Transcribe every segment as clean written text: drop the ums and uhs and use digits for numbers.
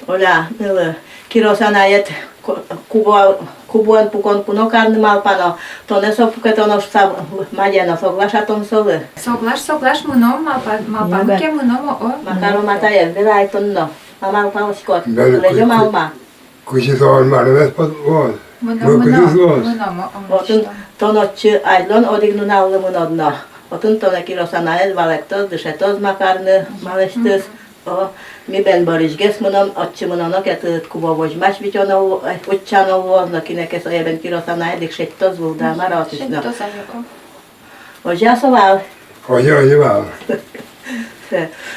Оля, киросанает кубуан пукон пуно карнымал пано, тоне сопукетоно мадяно соглашатон солы. Соглаш мыном, малпанке мыном о. Макаро матаев, верайтонно, мамал палскот, лежо малма. Кучисоон марвет под Мыном. Отын тонотчы айлон одигнуналлы мынодно. Отын тоне киросанает валектоз, дышетоз макарны, малештыз. Mi ben Borisgesz mondom, atcsi mondanak, hogy kuba vagy más vityana, utcsána volna, kinek ez olyan kirotana, eddig se toz volt, de már az is na. Hogy jászavál? Hogy vál.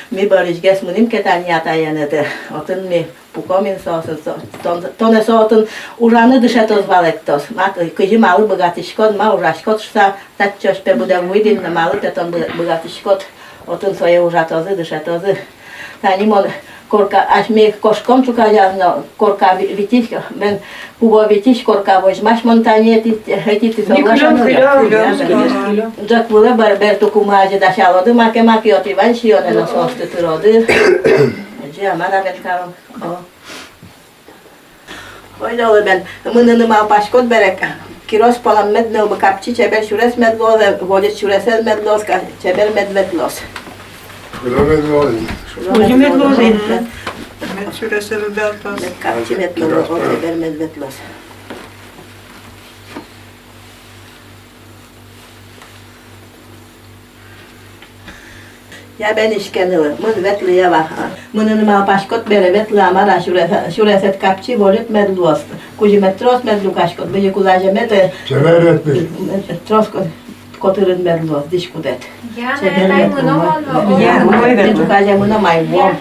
Mi Borisgesz mondim, ketányát eljenete. Atın mi pukamin tone szóton uránı dışet az valektos. Mát, kicsi málu bogatiskod, má uráskod, sta tatcsas pe bude újdin, na málu teton bogatiskod. Atın szója urát az, dışet az. Tányimon korka, až mi koškom čukáža, korka vitíš, men kubo vitíš korka, vož máš montáně, ty souglašan. Jak vůle bertu kumáže dašalody, máky o ty vanší, one nos osty rody. Takže amara venkárom. Hogy dole ben, mână mal pașcot berek. Kiros palam mednel bakapci, ceber šures medlos, vodit šuresel medlos, ceber medvedlos. Hogy Medvedlos. Med süresel beltas. Kapcsi medlos, ceber medvedlos. Ja ben is kenő, mond vetli java. Mond mal paskot bere vetli amara šureset kapcsi volit medlos. Kuži metros medlukaskot, bejü kulaže med. Cseverret mi? Troskot. Kotırın medlos, diskutet. Ja, ne, dai mınom. Ja, ne čukáže mına majvom.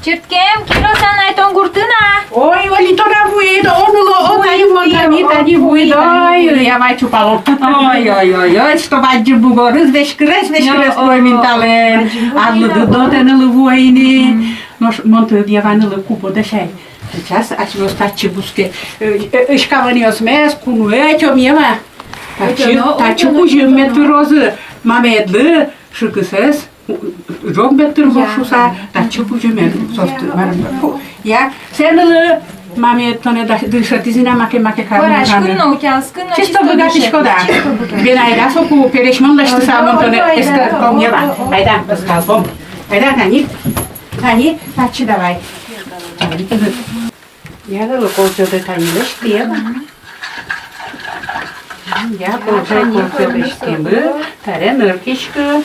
Чертkem, kirosan aiton gurtına. Oi, oli todella vuido, onulo, ei monta mitä ni vuido, ja vai chupalo. Oi, sto vaggi bugoris, veskres toimintalen. Allu dotenelu vuini. Nos monta diavanelu kupo desei. Сейчас очностачи буске. Ишкаваниос мес, кунуэчо мема. Тачу кужим метрозы, мамедлы, шыкысес. Жоқ беттір боқшуса, датчы бұжымен состы барым. Я, сенілі маме тоне дышатызина маке кармы. Скынно утял, скынно Чисто богатышко да. Бен айда соку перешмонлашты самын тоне эскалпом ева. Айда, эскалпом. Айда, Тани, датчы давай. Я дылы колчоды танилышты ева. Я колчоды бы, тарен ыркишкы.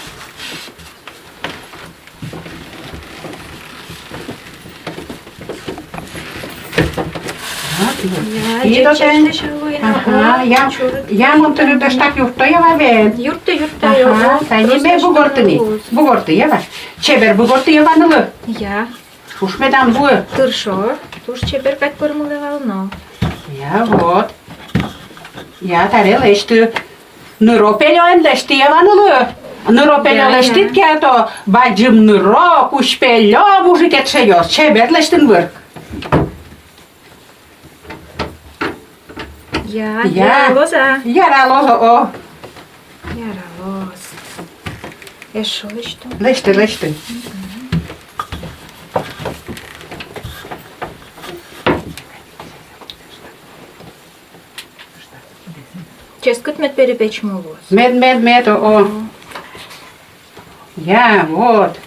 Я монтыры даштак юрттоева бен. Yurtta Тани бе бугортыева. Чебер бугортыеванылы. Ja, Шушмедан буы. tırşor. Tuş çeper kaç pırmılı valno. Я вот. Я тарелешты. Ныропелён лештиеванылы. Ныропелё лештит кето. Баджым ныро, кушпелё мужикет шеёс. Чебер лештин вырк. Ja, Ja. loza. Яралозо о. Yaraloz. Eşo işte. Лешты. Ческut met перепеч молоз. Мед, о. Я, вот.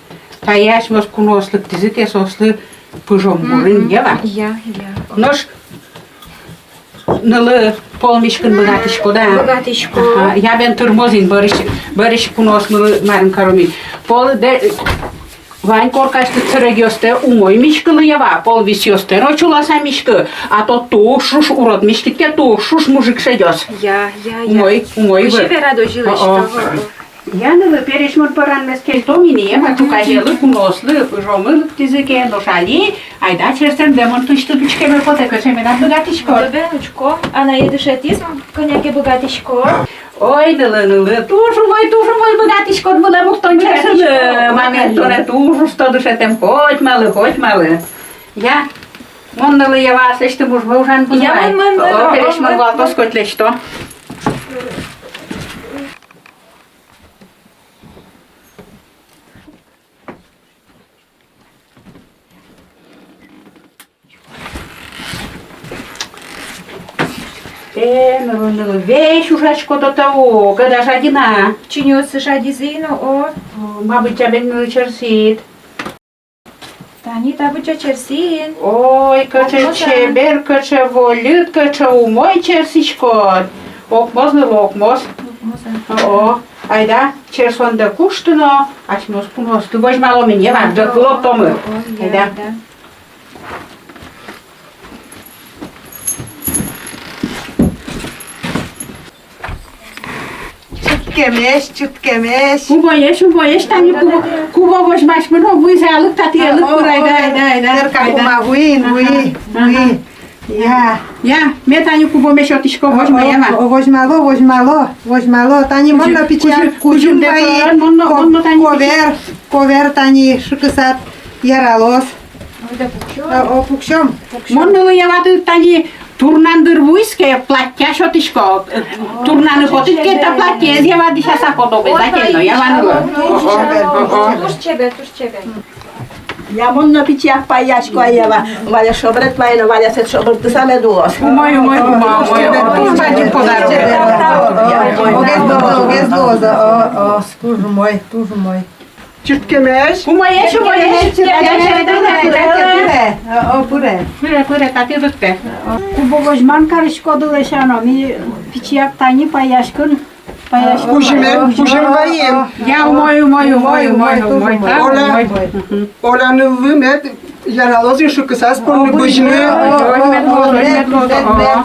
Таяш мос кунослык тизике сослы пыжом бурын ева. Ja. Нож нылы полмишкин богатышко да. Богатышко. Я бен турмозин бариш кунослы марин кароми. Пол де Вань коркашты цырыгёсты умой мишкылы ева. Пол висёсты рочуласа мишкы. А то шуш урод мишкитке шуш мужик шедёс. Ja. Умой Uşi вы. vera doжилы что. Yanılı perişmur paranmaz keltomini ama tukajeli kunoslu жомылык тизике ношали айда черсем демон тушты бичкеме поте köşemeden богатишко. Добеночко, а наедешь етизм, коняки богатишко. Ой, нылы, тушу мой богатишко буде мухтон черсыны. Мамин торе тушу что душетем хоть малы. Я моннылы я вас эшты муж вы ужан бузай. Я мон. Перишмур валтос котлешто. Ну, вещь ужачко до того, когда жадина. Чинюцы жадизину, о. Мабуть, тебе не черсит. Тани табуча черсин. Ой, каче чебер, каче волют, каче умой черсичко. Локмоз. О, айда, черсон да куштуно, ачмос пунос. Ты возьмало меня, вам, да клоптомы. Айда. Чуткемеш. Убоеш, Таня, кубо возьмешь, мы вызялык, татьялык, айда. Терка кума, вуи. Я, мне Таню кубо мешотишко возьму, я вам. Возьмало. Тани можно печать, кужим твои, ковер, Тани, шукасат, яралос. Пукшом. Моннулы я ваты Тани, турнандыр вуйске, плаття шотишко. Турнаны потытке, та плаття, я вады сейчас аподобе, закельно, я ванула. Туż ciebie. Ja mun na piciach pajačko a jeva, valja šobret majno, valja se šobret same duos. Мой, туж бадим подарок. Огез доза, скужу мой. Чуткемеш. Убоеш, Пуре. Пуре, тати рутте. Кубо возьман карышко дулешано, ми пичияк тани паяшкын. Пушим воем. Я мою. Оlanı vümet, yaralozun şukasas, ponu bujnu.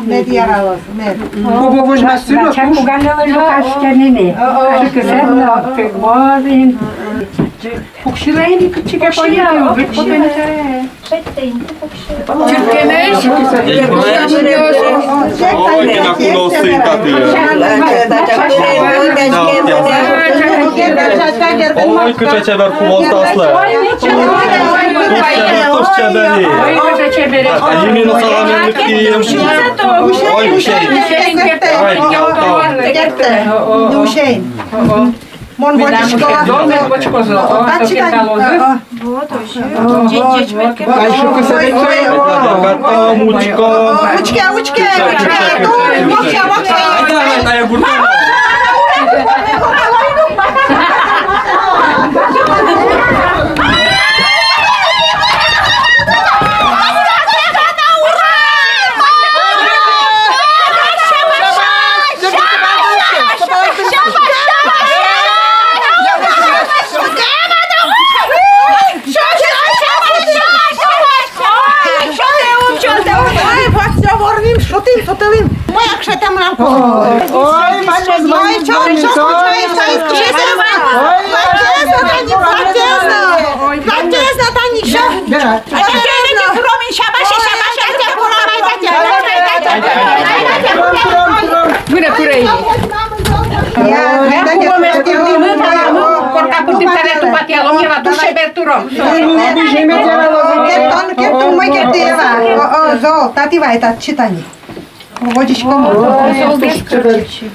Med yaralos, med. Кубо возьмеш сильно, Чак туш. угалила жукашканини. Шукасенно, пигмозин. Пукшилайни кичиге пояю, Ой, que na kunosy taty. Ой, кыча чебер кумостаслы. Туш чебери. А именно саламин кием. Ой, ушей. Mon vodичко. Вот уже. Ай, шукасат. Мучко. Учке. Ай, гурка. Ой, Тати вай, тат читани. Водичко.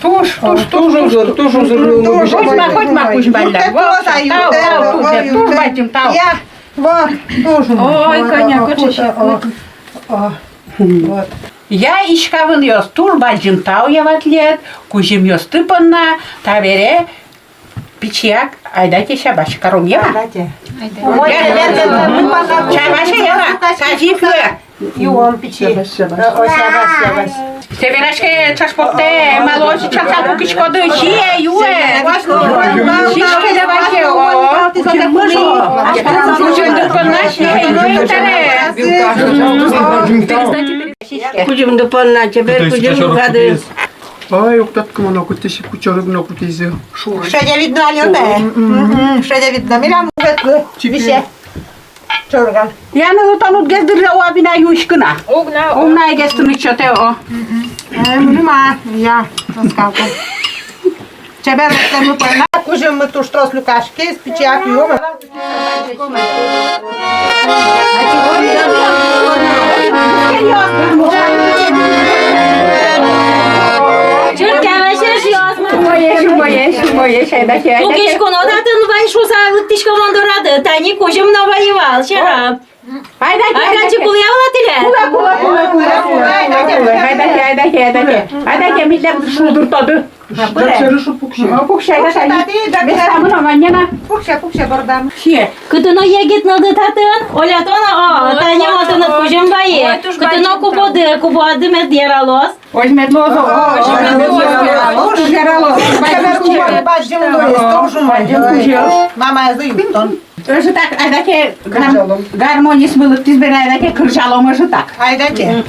Туш, хоть макуш баля. Туш бадим тау. Я, во, тоже. Ой, коня, Вот. Я ишкавын ёс тур бадим тау я ватлет, кужим ёс тыпанна, тавере пичияк айдате шабаш каром ева. Шабаша ева, кажи фле. Юом печи. Северашке чашпокте, малоши часапу кичкоды шие юе. Шишке давайте о. Кужим тыпанна шие юе таре. Kujum do ponna, To čeber jest kujum jakaś gady. Ой, октатка моноку тиши кучорок ноку тизи. Ще не видно, Альоне. Ще не видно. Милям ветле. Вище. Чорган. Yani utanıp gezdirre o abine yuşkuna. Огна. Onunla gezdirin çöte o. Нема. Я раскалка. Тебе растем пойна. Кужем мы ту штрос люкашки, спичак юма. Моє ще таке. Лукишко, ну да ти бачиш, що ти командоради, та ні кожем навоював, вчора. Ага, чи коли я вона Hayda millet şudur tadı. Zaczęły szupuksie. Puk şeyde biz tamın amanyana. Пукша, пукша бардам. Şey. Кутино єгіт на дитатин, олятона, о, та ні, от на кожем бає. Кутино кубоди медіралос. Ось медлозо. Мама я заюптон. Öyle tak aydaki garmonist mılık biz ben aydaki kırşalamışı tak. Айдате.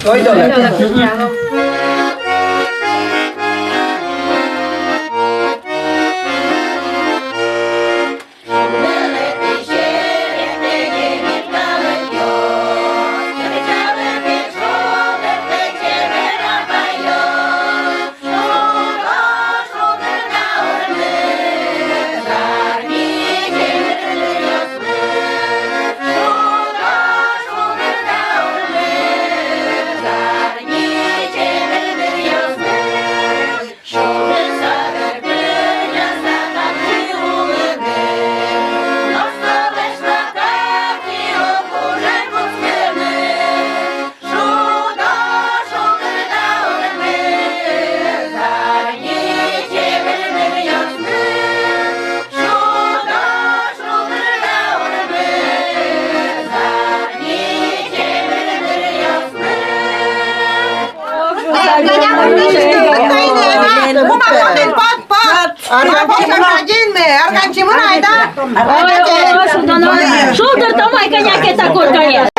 Шулдер, томай коняки такой, конечно.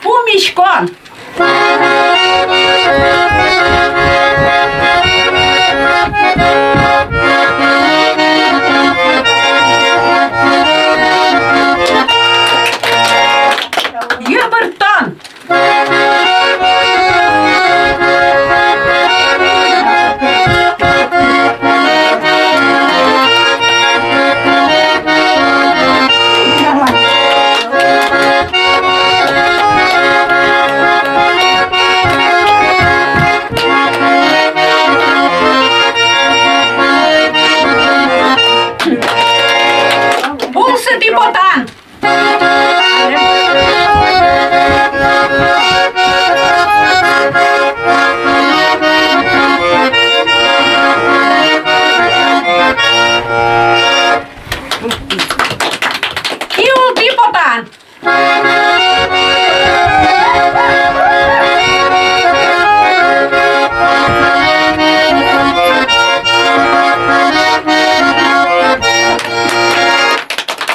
Пумишкон. Юбертон. Пулсы пипотан. Kiul pipotaan.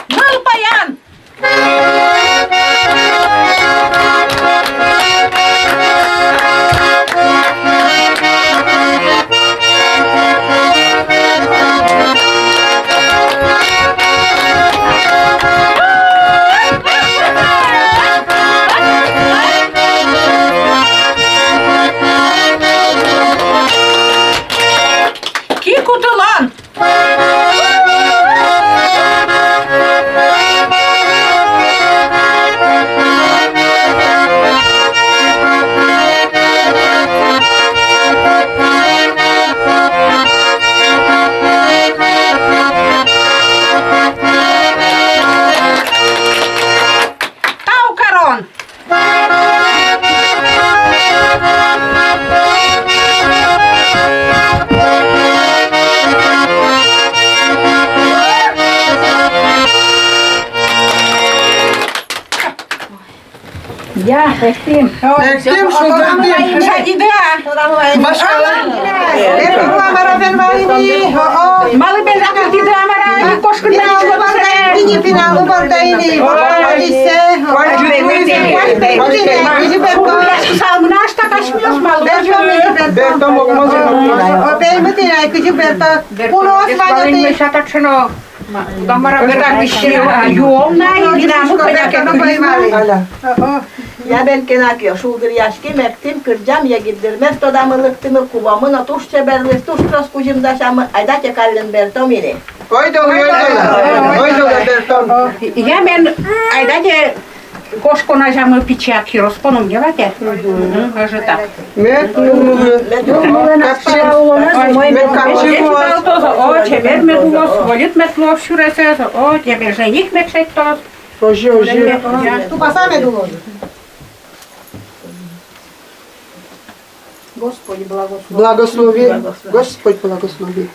Nalpajan. Kikutulan. Taukaron. Ya, Ektim. Ektim, що дадим? Жадіда. Башкала. Берто амара бен вайни. Мали бен закрити до амара, ні кошку не Бини пинало бардайни. Вайнисе. Наш така смієш мало. Берто мокмози. Беймити найкуди Берто. Пунос вайни. Шатачно. Амара бен закрити. Юомна і динаму коняке. Ya ben kenakıyor, şuldur yaşki mektim, kırcam ya giddirmez, todamılıktımı kuvamın, otuş çeberli, tuş kros kujum daşamı, ayda çekallin bertom yine. Oydu Berto. Я мен айдаде кошку нажамы печатки распоном делате. Уже так. Met numuru. О, чебер метлос, волит метлос шуресе, о, тебе жених мечетос. Hoje. Tu passar meduloso. Господи, благослови. Благослови. Господь благослови.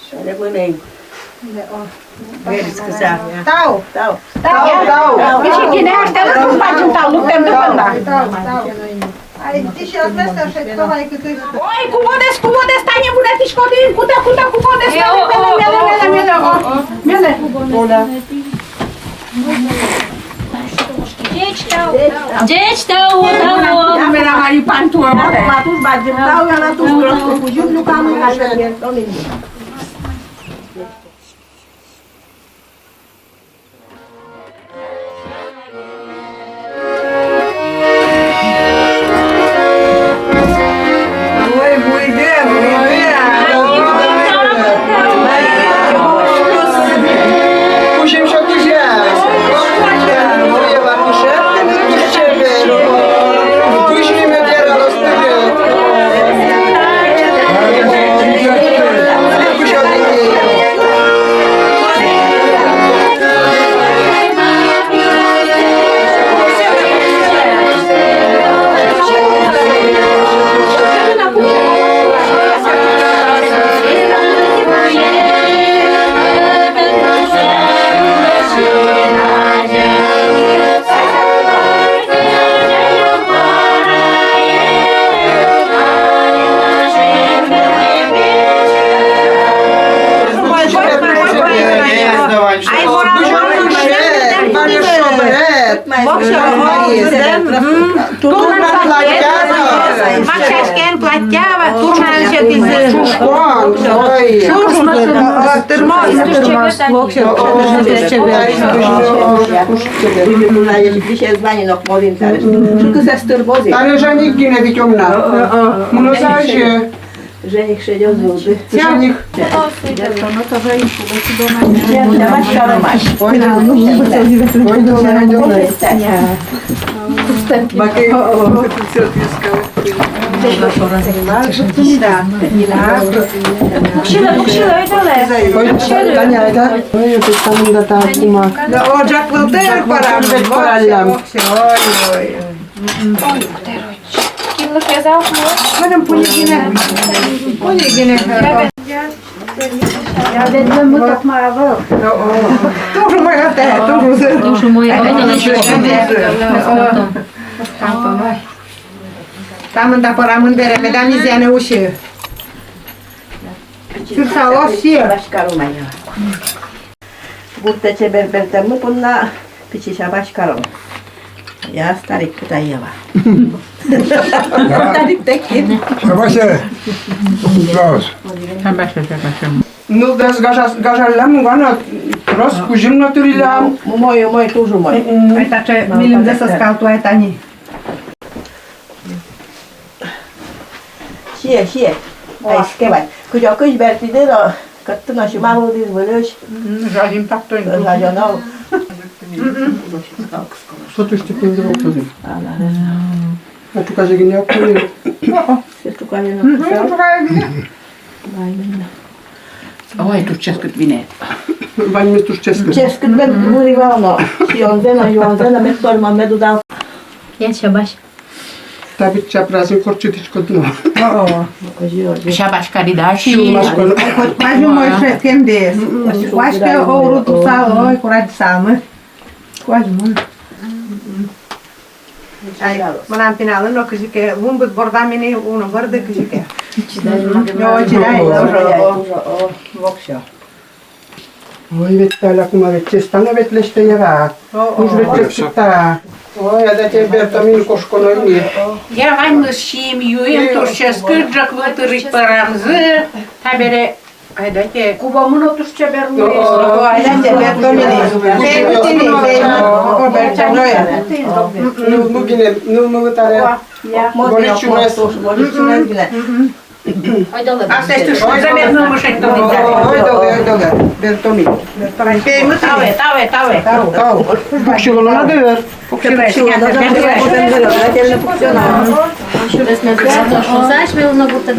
Şöyle koymayın. Tau. Мишки не аштела тут бачим талу темно банда. Ai, deixa as mesas, que tu vai que tu. Ой, куводес, тане буде тишкодин, кута, куводес, меле. Dzieci udało. Мене гарі пантуа. Matuş bacım, tau yana tuş kros kujum, lukamı kallin bertom yine. Puxem só que já. Moja łapuszewkę, my puszczemy. Później my biera rozpywy. Макшашкен платтява, турманча дизи. Шушкон, ой. Dzisiaj dzwoni no mówię teraz. Tylko ze styrbozy. Ale żenik nie wyciągna. No zaś. Żenik siedział z wody. Żenik. Dawać szaromać. Ocak lüter param. Kimlik yazar mı? Benim puligine. Ja dedim bu takma var. Тоже моя те, тоже. Душу мою, Tam da paramın beremeden izleyene uşu. Türkçe olsun. Başkarım ya. Burada çeberberden mi bununla piçişe başkarım. Ya starik tutaj var. Starik taki. Şabaşı. Los. Ну да згажалям, вона розкужим натурилям. Мой тоже мой. Это че милим да се скалту е тани. Şiye. Ay skevay. Kucak kış bertide de kattı naşı malı diz böyle. Жалим так той. Rajonal. Що ти ще піндро? А ти каже, не актує. Все шукає на Ой, тут ческат вине. Вань ми туш чесно. Ческът бе говорила, Йонзена, бе торма ме додал. Jest Szabaś. Та бит чап разом корчитичко дно. Шабашка дидаши. Mas moj še kem des. Quase que o ouro do sal, oi, coragem de salma. Quase muito. Ay, manam pinalın o küçüke. Bumbut bordan beni onu vardı küçüke. Yo, çiray. Oi, vettä kuma vetsestä vetlestä ja Kus vetsestä. Oi, ja tätä verta min koskonoin niin. Я вань мышим юем туршес кырджак вытырык парамзы. Табере айдате. Kubamın otuş çeberini. Aynen de Bertomini. Beybutini. O Bertomini. Nu tare. Może czunesz gine. Аксес туш заметно мышень то Oi, dole. Bertomi. Таве. Tau. Puksilona dör. Знаєш, ми воно буде